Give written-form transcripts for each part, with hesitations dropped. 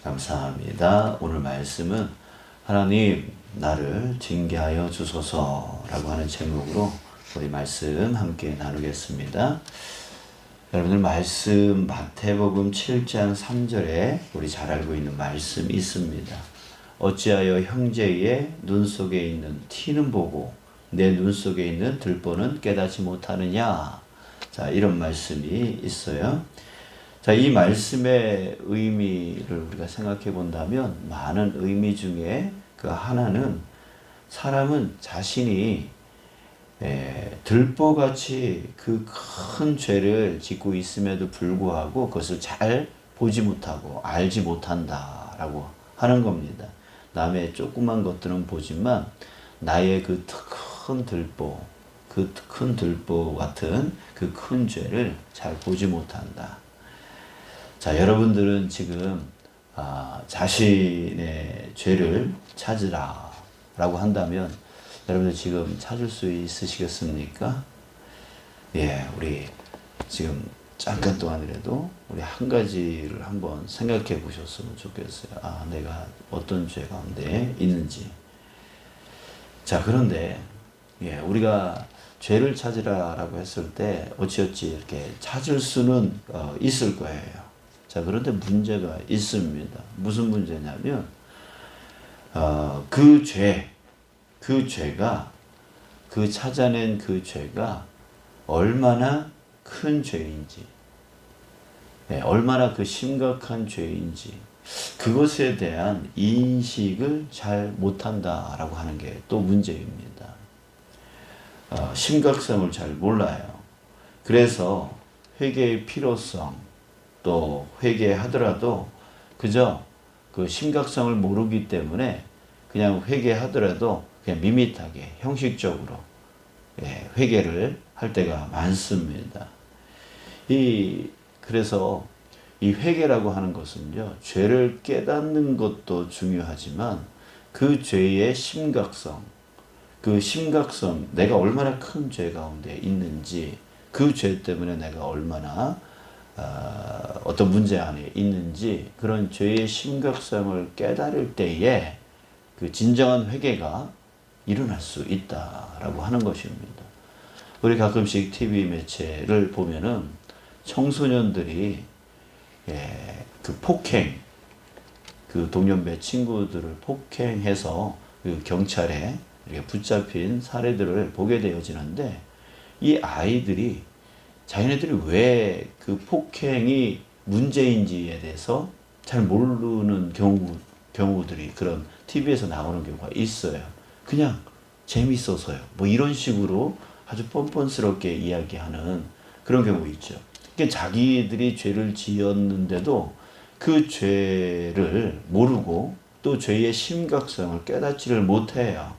감사합니다. 오늘 말씀은 하나님 나를 징계하여 주소서라고 하는 제목으로 우리 말씀 함께 나누겠습니다. 여러분들 말씀 마태복음 7장 3절에 우리 잘 알고 있는 말씀이 있습니다. 어찌하여 형제의 눈 속에 있는 티는 보고 내 눈 속에 있는 들보는 깨닫지 못하느냐. 자, 이런 말씀이 있어요. 자, 이 말씀의 의미를 우리가 생각해 본다면 많은 의미 중에 그 하나는 사람은 자신이 들보같이 그 큰 죄를 짓고 있음에도 불구하고 그것을 잘 보지 못하고 알지 못한다라고 하는 겁니다. 남의 조그만 것들은 보지만 나의 그 큰 들보, 그 큰 들보 같은 그 큰 죄를 잘 보지 못한다. 자, 여러분들은 지금 자신의 죄를 찾으라 라고 한다면 여러분들 지금 찾을 수 있으시겠습니까? 예, 우리 지금 잠깐 동안이라도 우리 한 가지를 한번 생각해 보셨으면 좋겠어요. 내가 어떤 죄 가운데 있는지. 자, 그런데 우리가 죄를 찾으라라고 했을 때 어찌어찌 이렇게 찾을 수는 있을 거예요. 자, 그런데 문제가 있습니다. 무슨 문제냐면 그 죄가 그 찾아낸 그 죄가 얼마나 큰 죄인지, 얼마나 그 심각한 죄인지 그것에 대한 인식을 잘 못한다라고 하는 게 또 문제입니다. 심각성을 잘 몰라요. 그래서 회개의 필요성, 또 회개하더라도 그저 그 심각성을 모르기 때문에 그냥 회개하더라도 그냥 밋밋하게 형식적으로 회개를 할 때가 많습니다. 그래서 이 회개라고 하는 것은요, 죄를 깨닫는 것도 중요하지만 그 죄의 심각성, 내가 얼마나 큰 죄 가운데 있는지, 그 죄 때문에 내가 얼마나 어떤 문제 안에 있는지 그런 죄의 심각성을 깨달을 때에 그 진정한 회개가 일어날 수 있다라고 하는 것입니다. 우리 가끔씩 TV 매체를 보면은 청소년들이 그 폭행, 그 동년배 친구들을 폭행해서 그 경찰에 이렇게 붙잡힌 사례들을 보게 되어지는데 이 아이들이 자기네들이 왜 그 폭행이 문제인지에 대해서 잘 모르는 경우들이 그런 TV에서 나오는 경우가 있어요. 그냥 재밌어서요. 뭐 이런 식으로 아주 뻔뻔스럽게 이야기하는 그런 경우 있죠. 그러니까 자기들이 죄를 지었는데도 그 죄를 모르고 또 죄의 심각성을 깨닫지를 못해요.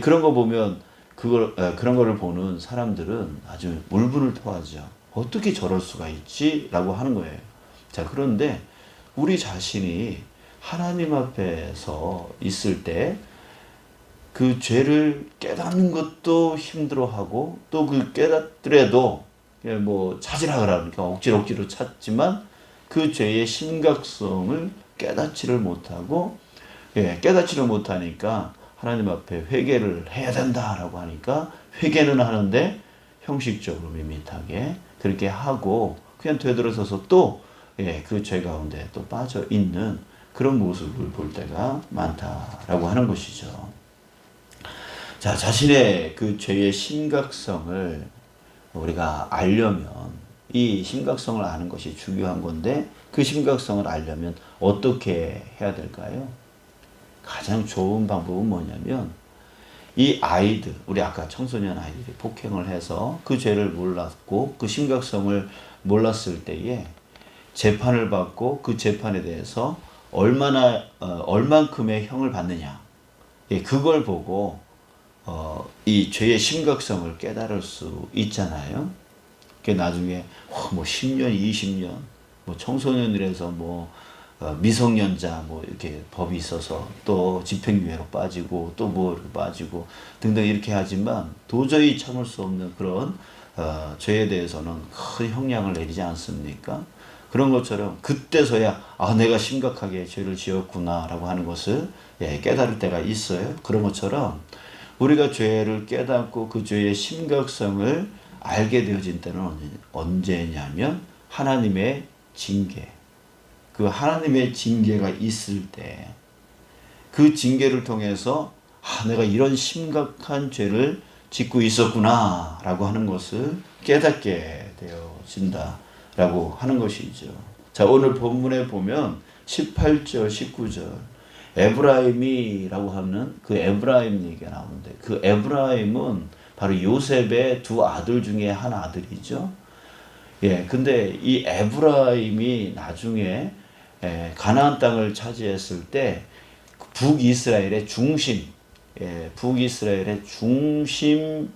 그런 거 보면 그런 거를 보는 사람들은 아주 울분을 토하죠. 어떻게 저럴 수가 있지? 라고 하는 거예요. 자, 그런데 우리 자신이 하나님 앞에서 있을 때 그 죄를 깨닫는 것도 힘들어하고 또 그 깨닫더라도 뭐 찾으라 그러니까 억지로 찾지만 그 죄의 심각성을 깨닫지를 못하고 깨닫지를 못하니까 하나님 앞에 회개를 해야 된다라고 하니까 회개는 하는데 형식적으로 밋밋하게 그렇게 하고 그냥 되돌아서서 또 그 죄 가운데 또 빠져 있는 그런 모습을 볼 때가 많다라고 하는 것이죠. 자, 자신의 그 죄의 심각성을 우리가 알려면 이 심각성을 아는 것이 중요한 건데 그 심각성을 알려면 어떻게 해야 될까요? 가장 좋은 방법은 뭐냐면 이 아이들, 우리 아까 청소년 아이들이 폭행을 해서 그 죄를 몰랐고 그 심각성을 몰랐을 때에 재판을 받고 그 재판에 대해서 얼만큼의 형을 받느냐, 그걸 보고 이 죄의 심각성을 깨달을 수 있잖아요. 나중에 뭐 10년, 20년, 뭐 청소년이라서 뭐 미성년자 뭐 이렇게 법이 있어서 또 집행유예로 빠지고 또 뭐 빠지고 등등 이렇게 하지만 도저히 참을 수 없는 그런 죄에 대해서는 큰 형량을 내리지 않습니까? 그런 것처럼 그때서야 내가 심각하게 죄를 지었구나라고 하는 것을 깨달을 때가 있어요. 그런 것처럼 우리가 죄를 깨닫고 그 죄의 심각성을 알게 되어진 때는 언제냐면 하나님의 징계, 그 하나님의 징계가 있을 때, 그 징계를 통해서 내가 이런 심각한 죄를 짓고 있었구나 라고 하는 것을 깨닫게 되어진다 라고 하는 것이죠. 자, 오늘 본문에 보면 18절 19절 에브라임이라고 하는 그 에브라임 얘기가 나오는데, 그 에브라임은 바로 요셉의 두 아들 중에 한 아들이죠. 근데 이 에브라임이 나중에 가나안 땅을 차지했을 때 북이스라엘의 중심, 북이스라엘의 중심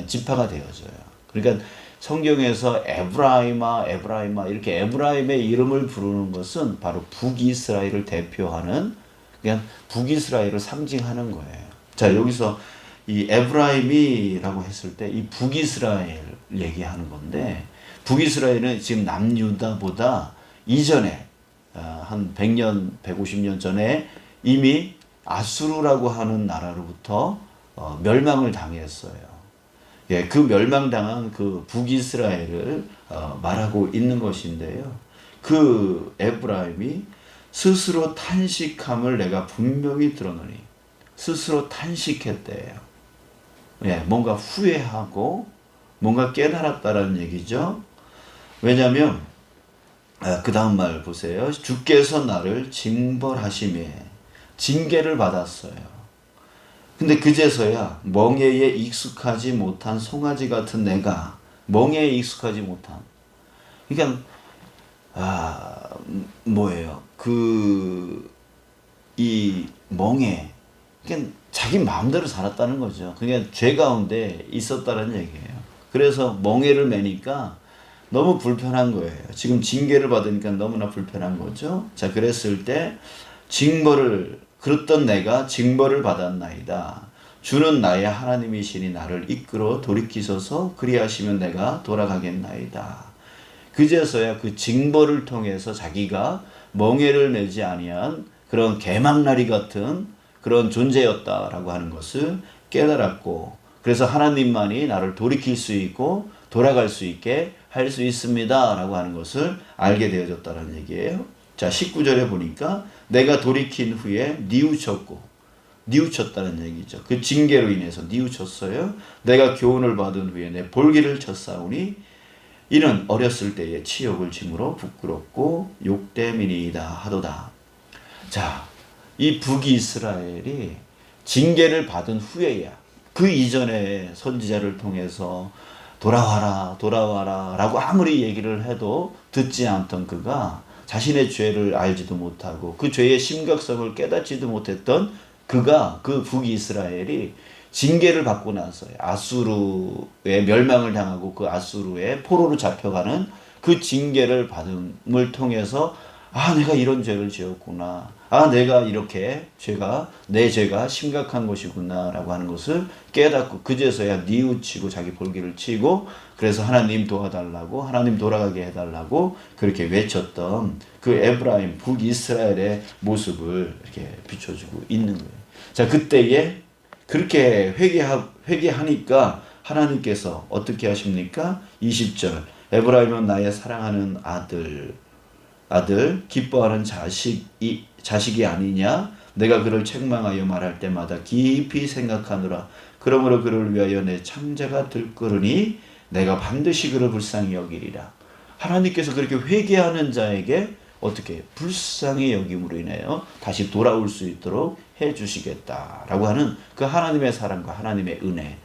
지파가 되어져요. 그러니까 성경에서 에브라임아 이렇게 에브라임의 이름을 부르는 것은 바로 북이스라엘을 대표하는, 그냥 북이스라엘을 상징하는 거예요. 자, 여기서 이 에브라임이라고 했을 때 이 북이스라엘 얘기하는 건데, 북이스라엘은 지금 남유다보다 이전에 한 100년, 150년 전에 이미 아수르라고 하는 나라로부터 멸망을 당했어요. 그 멸망당한 그 북이스라엘을 말하고 있는 것인데요. 그 에브라임이 스스로 탄식함을 내가 분명히 들었노니, 스스로 탄식했대요. 뭔가 후회하고 뭔가 깨달았다라는 얘기죠. 왜냐하면 그 다음 말 보세요. 주께서 나를 징벌하심에 징계를 받았어요. 근데 그제서야 멍에에 익숙하지 못한 송아지 같은 내가, 멍에에 익숙하지 못한, 그러니까 뭐예요? 이 멍에, 그러니까 자기 마음대로 살았다는 거죠. 그러니까 죄 가운데 있었다는 얘기예요. 그래서 멍에를 매니까 너무 불편한 거예요. 지금 징계를 받으니까 너무나 불편한 거죠. 자, 그랬을 때 그랬던 내가 징벌을 받았나이다. 주는 나의 하나님이시니 나를 이끌어 돌이키소서, 그리하시면 내가 돌아가겠나이다. 그제서야 그 징벌을 통해서 자기가 멍에를 매지 아니한 그런 개망나리 같은 그런 존재였다라고 하는 것을 깨달았고, 그래서 하나님만이 나를 돌이킬 수 있고 돌아갈 수 있게 할 수 있습니다 라고 하는 것을 알게 되어졌다는 얘기예요. 자, 19절에 보니까 내가 돌이킨 후에 뉘우쳤다는 얘기죠. 그 징계로 인해서 뉘우쳤어요. 내가 교훈을 받은 후에 내 볼기를 쳤사오니 이는 어렸을 때의 치욕을 짐으로 부끄럽고 욕됨이니이다 하도다. 자, 이 북이스라엘이 징계를 받은 후에야, 그 이전에 선지자를 통해서 돌아와라 라고 아무리 얘기를 해도 듣지 않던 그가 자신의 죄를 알지도 못하고 그 죄의 심각성을 깨닫지도 못했던 그 북이스라엘이 징계를 받고 나서 아수르의 멸망을 당하고 그 아수르의 포로로 잡혀가는 그 징계를 받음을 통해서 내가 이런 죄를 지었구나. 내가 이렇게 내 죄가 심각한 것이구나 라고 하는 것을 깨닫고 그제서야 뉘우치고 자기 볼기를 치고, 그래서 하나님 도와달라고, 하나님 돌아가게 해달라고 그렇게 외쳤던 그 에브라임 북이스라엘의 모습을 이렇게 비춰주고 있는 거예요. 자, 그때에 그렇게 회개하니까 하나님께서 어떻게 하십니까? 20절 에브라임은 나의 사랑하는 아들 기뻐하는 자식이 아니냐? 내가 그를 책망하여 말할 때마다 깊이 생각하노라. 그러므로 그를 위하여 내 창자가 들끓으니 내가 반드시 그를 불쌍히 여기리라. 하나님께서 그렇게 회개하는 자에게 어떻게 불쌍히 여김으로 인하여 다시 돌아올 수 있도록 해주시겠다라고 하는 그 하나님의 사랑과 하나님의 은혜.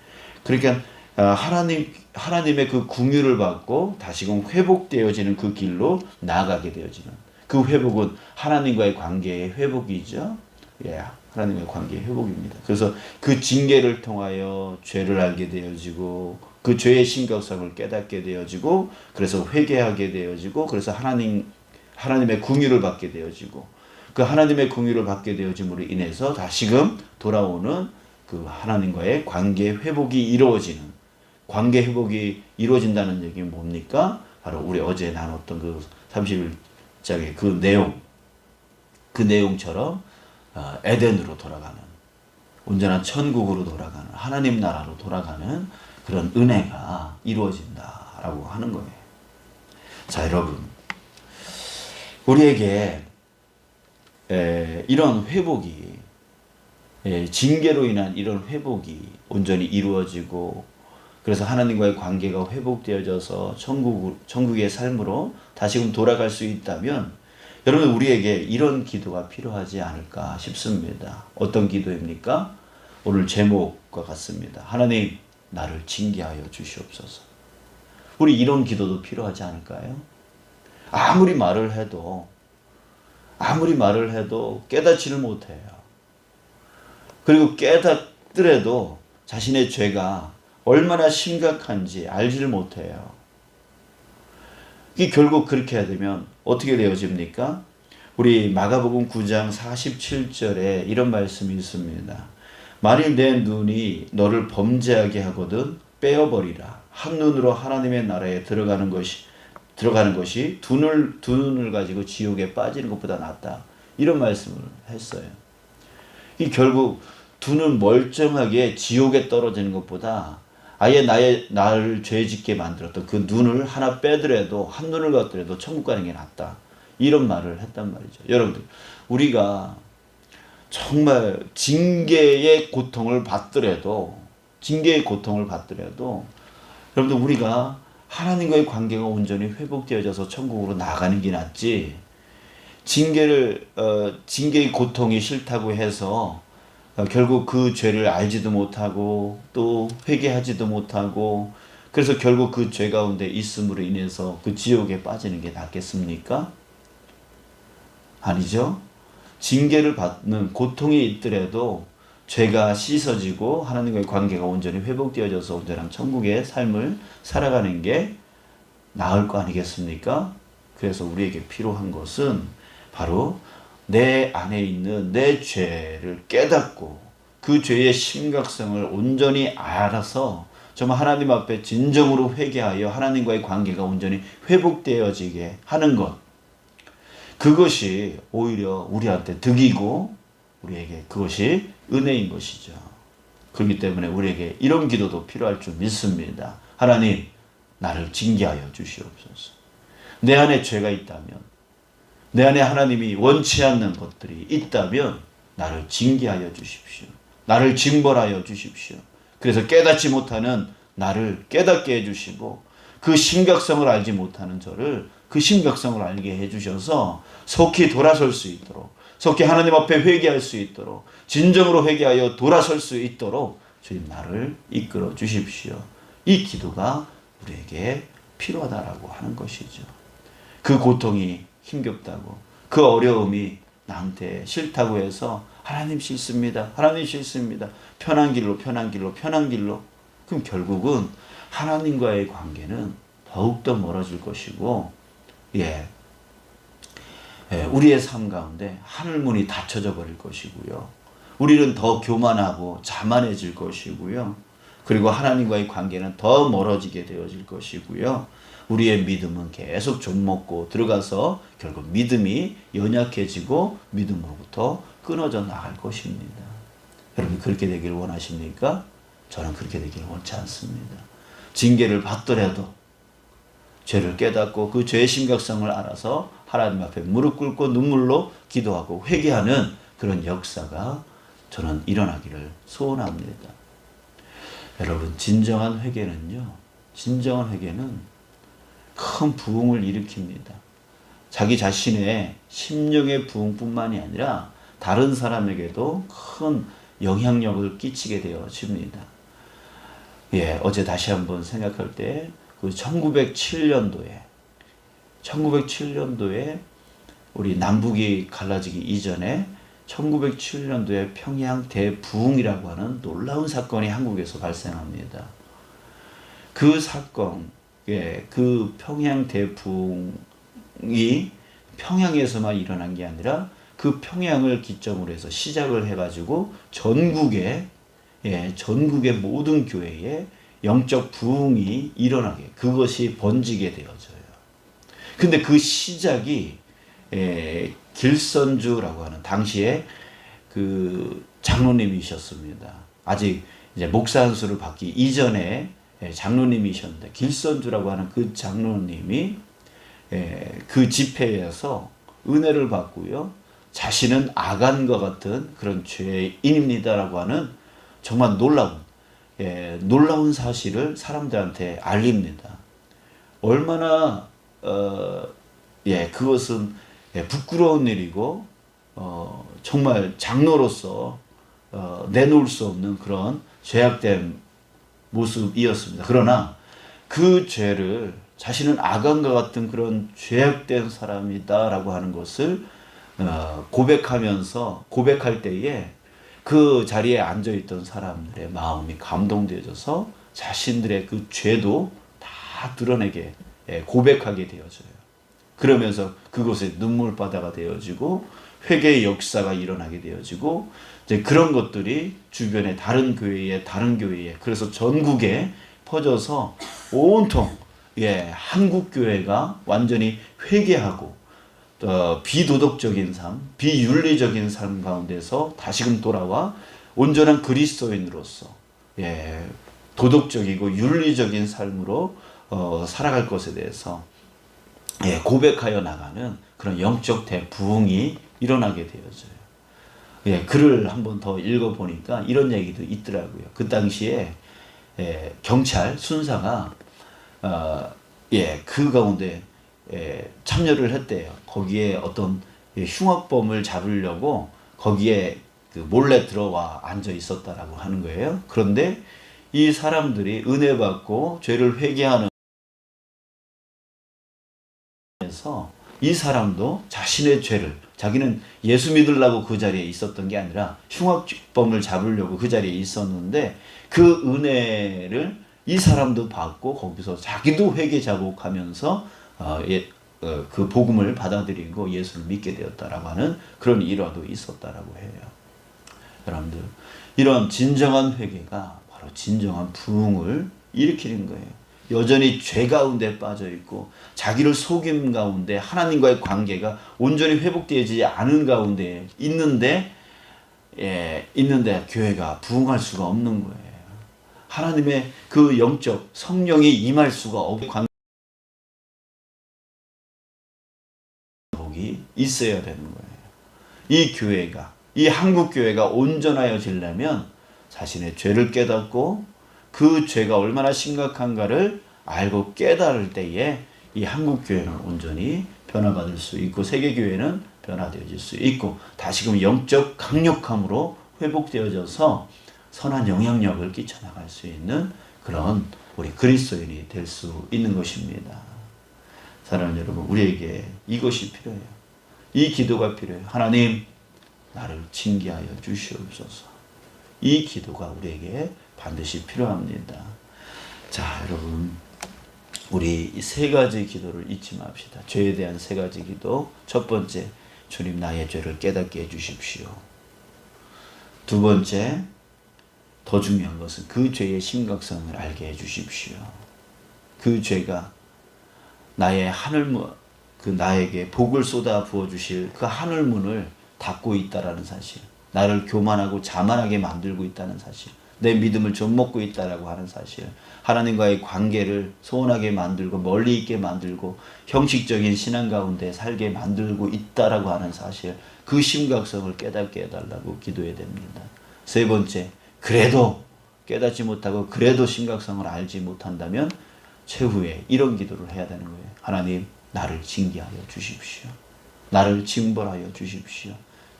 그러니까 하나님의 그 긍휼을 받고 다시금 회복되어지는 그 길로 나아가게 되어지는 그 회복은 하나님과의 관계의 회복이죠. 하나님의 관계의 회복입니다. 그래서 그 징계를 통하여 죄를 알게 되어지고 그 죄의 심각성을 깨닫게 되어지고 그래서 회개하게 되어지고 그래서 하나님의 긍휼을 받게 되어지고 그 하나님의 긍휼을 받게 되어짐으로 인해서 다시금 돌아오는 그 하나님과의 관계 회복이 이루어지는, 관계 회복이 이루어진다는 얘기는 뭡니까? 바로 우리 어제 나눴던 그 31장의 그 내용처럼 에덴으로 돌아가는, 온전한 천국으로 돌아가는, 하나님 나라로 돌아가는 그런 은혜가 이루어진다라고 하는 거예요. 자, 여러분, 우리에게 이런 회복이, 징계로 인한 이런 회복이 온전히 이루어지고, 그래서 하나님과의 관계가 회복되어져서 천국의 삶으로 다시금 돌아갈 수 있다면, 여러분, 우리에게 이런 기도가 필요하지 않을까 싶습니다. 어떤 기도입니까? 오늘 제목과 같습니다. 하나님, 나를 징계하여 주시옵소서. 우리 이런 기도도 필요하지 않을까요? 아무리 말을 해도 깨닫지를 못해요. 그리고 깨닫더라도 자신의 죄가 얼마나 심각한지 알지를 못해요. 이게 결국 그렇게 해야 되면 어떻게 되어집니까? 우리 마가복음 9장 47절에 이런 말씀이 있습니다. 만일 내 눈이 너를 범죄하게 하거든 빼어버리라. 한 눈으로 하나님의 나라에 들어가는 것이 두 눈을 가지고 지옥에 빠지는 것보다 낫다. 이런 말씀을 했어요. 이 결국 두 눈 멀쩡하게 지옥에 떨어지는 것보다 아예 나를 죄짓게 만들었던 그 눈을 하나 빼더라도, 한 눈을 갖더라도 천국 가는 게 낫다. 이런 말을 했단 말이죠. 여러분들, 우리가 정말 징계의 고통을 받더라도, 여러분들, 우리가 하나님과의 관계가 온전히 회복되어져서 천국으로 나가는 게 낫지, 징계의 고통이 싫다고 해서 결국 그 죄를 알지도 못하고 또 회개하지도 못하고, 그래서 결국 그 죄 가운데 있음으로 인해서 그 지옥에 빠지는 게 낫겠습니까? 아니죠. 징계를 받는 고통이 있더라도 죄가 씻어지고 하나님과의 관계가 온전히 회복되어져서 온전한 천국의 삶을 살아가는 게 나을 거 아니겠습니까? 그래서 우리에게 필요한 것은 바로 내 안에 있는 내 죄를 깨닫고 그 죄의 심각성을 온전히 알아서 정말 하나님 앞에 진정으로 회개하여 하나님과의 관계가 온전히 회복되어지게 하는 것. 그것이 오히려 우리한테 득이고 우리에게 그것이 은혜인 것이죠. 그렇기 때문에 우리에게 이런 기도도 필요할 줄 믿습니다. 하나님, 나를 징계하여 주시옵소서. 내 안에 죄가 있다면, 내 안에 하나님이 원치 않는 것들이 있다면 나를 징계하여 주십시오. 나를 징벌하여 주십시오. 그래서 깨닫지 못하는 나를 깨닫게 해주시고, 그 심각성을 알지 못하는 저를 그 심각성을 알게 해주셔서 속히 돌아설 수 있도록, 속히 하나님 앞에 회개할 수 있도록, 진정으로 회개하여 돌아설 수 있도록 주님 나를 이끌어 주십시오. 이 기도가 우리에게 필요하다라고 하는 것이죠. 그 고통이 힘겹다고, 그 어려움이 나한테 싫다고 해서 하나님 싫습니다. 편한 길로. 그럼 결국은 하나님과의 관계는 더욱더 멀어질 것이고, 우리의 삶 가운데 하늘문이 닫혀져 버릴 것이고요. 우리는 더 교만하고 자만해질 것이고요. 그리고 하나님과의 관계는 더 멀어지게 되어질 것이고요. 우리의 믿음은 계속 좀먹고 들어가서 결국 믿음이 연약해지고 믿음으로부터 끊어져 나갈 것입니다. 여러분, 그렇게 되기를 원하십니까? 저는 그렇게 되기를 원치 않습니다. 징계를 받더라도 죄를 깨닫고 그 죄의 심각성을 알아서 하나님 앞에 무릎 꿇고 눈물로 기도하고 회개하는 그런 역사가 저는 일어나기를 소원합니다. 여러분, 진정한 회개는 큰 부흥을 일으킵니다. 자기 자신의 심령의 부흥뿐만이 아니라 다른 사람에게도 큰 영향력을 끼치게 되어집니다. 어제 다시 한번 생각할 때 그 1907년도에 우리 남북이 갈라지기 이전에 1907년도에 평양 대부흥이라고 하는 놀라운 사건이 한국에서 발생합니다. 그 사건, 그 평양 대부흥이 평양에서만 일어난 게 아니라 그 평양을 기점으로 해서 시작을 해가지고 전국의 모든 교회에 영적 부흥이 일어나게, 그것이 번지게 되어져요. 근데 그 시작이 길선주라고 하는 당시에 그 장로님이셨습니다. 아직 이제 목사 안수를 받기 이전에 장로님이셨는데 길선주라고 하는 그 장로님이 그 집회에서 은혜를 받고요. 자신은 아간과 같은 그런 죄인입니다라고 하는 정말 놀라운 사실을 사람들한테 알립니다. 얼마나 그것은 부끄러운 일이고 정말 장로로서 내놓을 수 없는 그런 죄악된 모습이었습니다. 그러나 그 죄를 자신은 아간과 같은 그런 죄악된 사람이다라고 하는 것을 고백할 때에 그 자리에 앉아있던 사람들의 마음이 감동되어져서 자신들의 그 죄도 다 드러내게 고백하게 되어져요. 그러면서 그곳에 눈물바다가 되어지고 회개의 역사가 일어나게 되어지고 이제 그런 것들이 주변의 다른 교회에 그래서 전국에 퍼져서 온통 한국 교회가 완전히 회개하고 비도덕적인 삶, 비윤리적인 삶 가운데서 다시금 돌아와 온전한 그리스도인으로서 도덕적이고 윤리적인 삶으로 살아갈 것에 대해서 고백하여 나가는 그런 영적 대부흥이 일어나게 되어져요. 글을 한번 더 읽어보니까 이런 얘기도 있더라고요. 그 당시에 경찰 순사가 그 가운데 참여를 했대요. 거기에 어떤 흉악범을 잡으려고 거기에 그 몰래 들어와 앉아 있었다라고 하는 거예요. 그런데 이 사람들이 은혜 받고 죄를 회개하는 에서 이 사람도 자신의 죄를 자기는 예수 믿으려고 그 자리에 있었던 게 아니라 흉악범을 잡으려고 그 자리에 있었는데 그 은혜를 이 사람도 받고 거기서 자기도 회개 자복하면서 그 복음을 받아들이고 예수를 믿게 되었다라고 하는 그런 일화도 있었다라고 해요. 여러분들 이런 진정한 회개가 바로 진정한 부흥을 일으키는 거예요. 여전히 죄 가운데 빠져 있고 자기를 속임 가운데 하나님과의 관계가 온전히 회복되지 않은 가운데 있는데 교회가 부흥할 수가 없는 거예요. 하나님의 그 영적 성령이 임할 수가 없고 관계가 있어야 되는 거예요. 이 교회가 이 한국 교회가 온전하여지려면 자신의 죄를 깨닫고 그 죄가 얼마나 심각한가를 알고 깨달을 때에 이 한국 교회는 온전히 변화받을 수 있고 세계 교회는 변화되어질 수 있고 다시금 영적 강력함으로 회복되어져서 선한 영향력을 끼쳐나갈 수 있는 그런 우리 그리스도인이 될 수 있는 것입니다. 사랑하는 여러분, 우리에게 이것이 필요해요. 이 기도가 필요해요. 하나님, 나를 징계하여 주시옵소서. 이 기도가 우리에게 반드시 필요합니다. 자, 여러분, 우리 이 세 가지 기도를 잊지 맙시다. 죄에 대한 세 가지 기도. 첫 번째, 주님 나의 죄를 깨닫게 해주십시오. 두 번째, 더 중요한 것은 그 죄의 심각성을 알게 해주십시오. 그 죄가 나의 하늘문, 나에게 복을 쏟아 부어주실 그 하늘문을 닫고 있다라는 사실, 나를 교만하고 자만하게 만들고 있다는 사실, 내 믿음을 좀먹고 있다라고 하는 사실, 하나님과의 관계를 소원하게 만들고 멀리 있게 만들고 형식적인 신앙 가운데 살게 만들고 있다라고 하는 사실, 그 심각성을 깨닫게 해달라고 기도해야 됩니다. 세 번째, 그래도 깨닫지 못하고 그래도 심각성을 알지 못한다면 최후에 이런 기도를 해야 되는 거예요. 하나님, 나를 징계하여 주십시오. 나를 징벌하여 주십시오.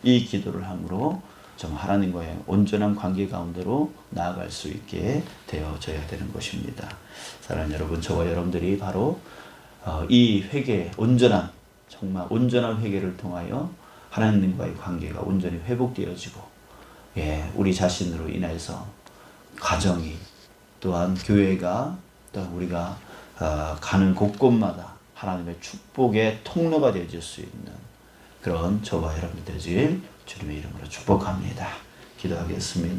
이 기도를 함으로 정말 하나님과의 온전한 관계 가운데로 나아갈 수 있게 되어져야 되는 것입니다. 사랑하는 여러분, 저와 여러분들이 바로 이 회개, 정말 온전한 회개를 통하여 하나님과의 관계가 온전히 회복되어지고, 우리 자신으로 인해서 가정이, 또한 교회가, 또 우리가 가는 곳곳마다 하나님의 축복의 통로가 되어질 수 있는 그런 저와 여러분들 되길 주님의 이름으로 축복합니다. 기도하겠습니다.